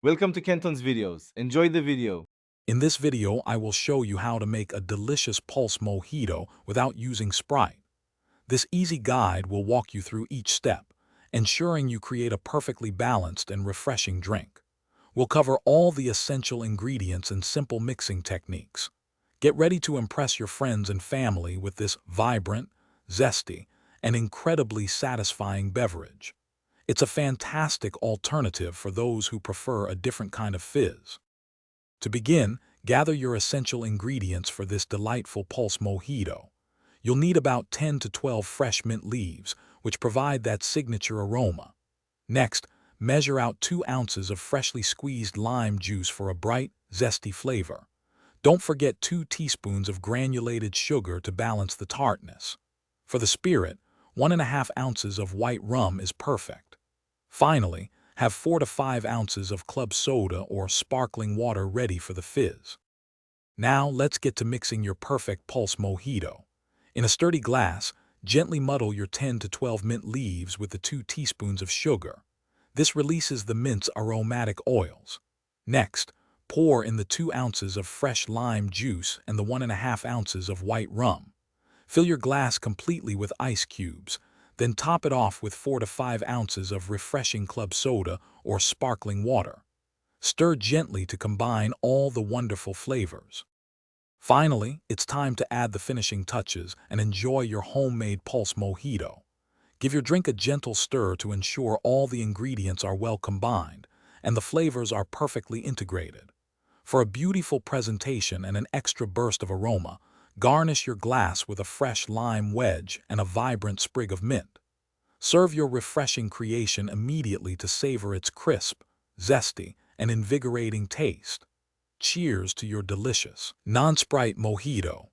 Welcome to Kenton's videos. Enjoy the video. In this video, I will show you how to make a delicious pulse mojito without using Sprite. This easy guide will walk you through each step, ensuring you create a perfectly balanced and refreshing drink. We'll cover all the essential ingredients and simple mixing techniques. Get ready to impress your friends and family with this vibrant, zesty, and incredibly satisfying beverage. It's a fantastic alternative for those who prefer a different kind of fizz. To begin, gather your essential ingredients for this delightful pulse mojito. You'll need about 10 to 12 fresh mint leaves, which provide that signature aroma. Next, measure out 2 ounces of freshly squeezed lime juice for a bright, zesty flavor. Don't forget 2 teaspoons of granulated sugar to balance the tartness. For the spirit, 1.5 ounces of white rum is perfect. Finally, have 4 to 5 ounces of club soda or sparkling water ready for the fizz. Now let's get to mixing your perfect pulse mojito. In a sturdy glass, gently muddle your 10 to 12 mint leaves with the 2 teaspoons of sugar. This releases the mint's aromatic oils. Next, pour in the 2 ounces of fresh lime juice and the 1.5 ounces of white rum. Fill your glass completely with ice cubes, then top it off with 4 to 5 ounces of refreshing club soda or sparkling water. Stir gently to combine all the wonderful flavors. Finally, it's time to add the finishing touches and enjoy your homemade pulse mojito. Give your drink a gentle stir to ensure all the ingredients are well combined and the flavors are perfectly integrated. For a beautiful presentation and an extra burst of aroma, garnish your glass with a fresh lime wedge and a vibrant sprig of mint. Serve your refreshing creation immediately to savor its crisp, zesty, and invigorating taste. Cheers to your delicious, non-Sprite mojito.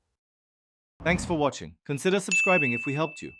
Thanks for watching. Consider subscribing if we helped you.